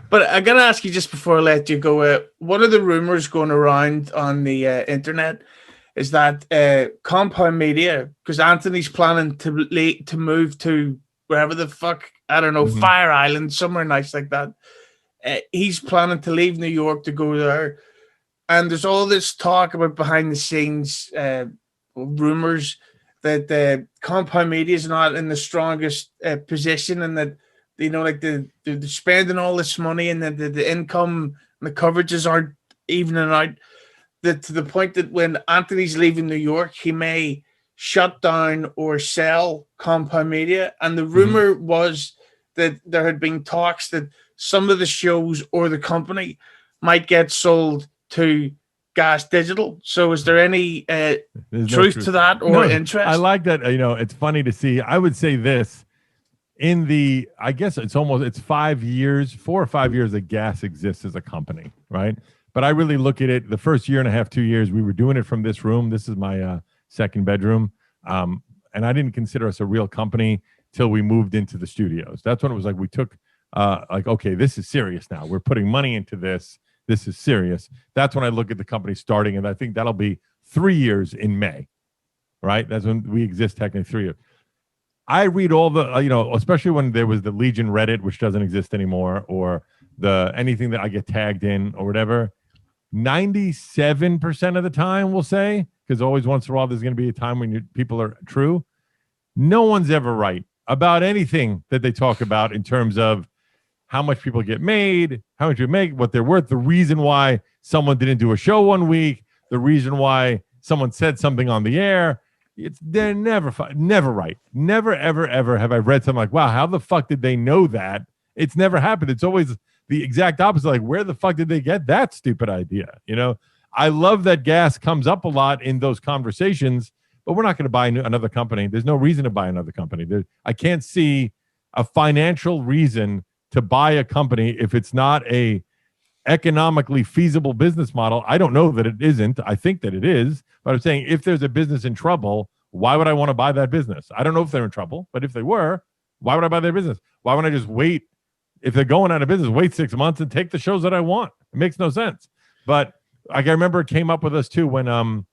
But I gotta ask you just before I let you go. What are the rumors going around on the internet? Is that Compound Media? Because Anthony's planning to move to wherever the fuck, I don't know, Mhm. Fire Island, somewhere nice like that. He's planning to leave New York to go there, and there's all this talk about behind the scenes rumors that Compound Media is not in the strongest position, and that like they're spending all this money, and that the income and the coverages aren't evening out. That to the point that when Anthony's leaving New York, he may shut down or sell Compound Media. And the Mhm. rumor was that there had been talks that some of the shows or the company might get sold to Gas Digital. So, is there any There's no truth truth. to that or No, I interest? like that. It's funny to see. I would say this I guess it's 5 years, 4 or 5 years that gas exists as a company, right? But I really look at it the first year and a half, 2 years, we were doing it from this room. This is my second bedroom. And I didn't consider us a real company till we moved into the studios. That's when it was like we took, okay, this is serious now. We're putting money into this. This is serious. That's when I look at the company starting, and I think that'll be 3 years in May, right? That's when we exist technically 3 years. I read all the, especially when there was the Legion Reddit, which doesn't exist anymore, or the anything that I get tagged in or whatever. 97% of the time, we'll say, because always once in a while there's going to be a time when people are true. No one's ever right about anything that they talk about in terms of how much people get made, how much you make, what they're worth, the reason why someone didn't do a show one week, the reason why someone said something on the air. They're never right. Never, ever, ever have I read something like, wow, how the fuck did they know that? It's never happened. It's always the exact opposite. Like, where the fuck did they get that stupid idea? I love that gas comes up a lot in those conversations, but we're not going to buy another company. There's no reason to buy another company. I can't see a financial reason to buy a company if it's not a economically feasible business model. I don't know that it isn't. I think that it is. But I'm saying if there's a business in trouble, why would I want to buy that business? I don't know if they're in trouble, but if they were, why would I buy their business? Why wouldn't I just wait? If they're going out of business, wait 6 months and take the shows that I want. It makes no sense. But I remember it came up with us too when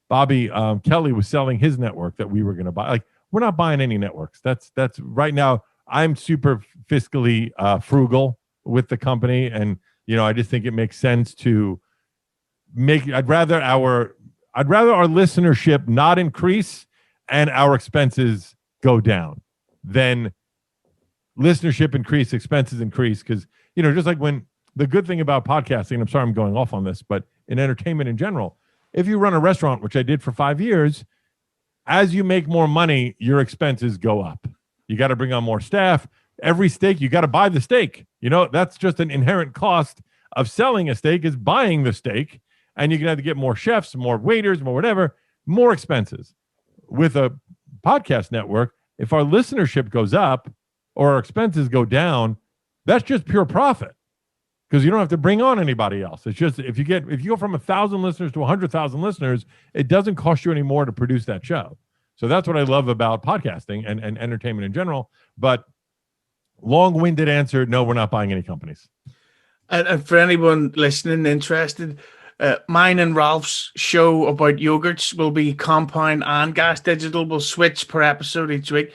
Bobby Kelly was selling his network that we were going to buy. Like, we're not buying any networks. That's right now. I'm super fiscally frugal with the company, and I just think it makes sense to I'd rather our listenership not increase and our expenses go down than listenership increase, expenses increase. Because, just like when the good thing about podcasting, I'm sorry I'm going off on this, but in entertainment in general, if you run a restaurant, which I did for 5 years, as you make more money, your expenses go up. You got to bring on more staff. Every steak, you got to buy the steak. That's just an inherent cost of selling a steak is buying the steak. And you're going to have to get more chefs, more waiters, more whatever, more expenses. With a podcast network, if our listenership goes up or our expenses go down, that's just pure profit because you don't have to bring on anybody else. It's just if you go from 1,000 listeners to 100,000 listeners, it doesn't cost you any more to produce that show. So that's what I love about podcasting and entertainment in general. But long-winded answer, no, we're not buying any companies. And for anyone listening interested, mine and Ralph's show about yogurts will be Compound and Gas Digital. We'll switch per episode each week.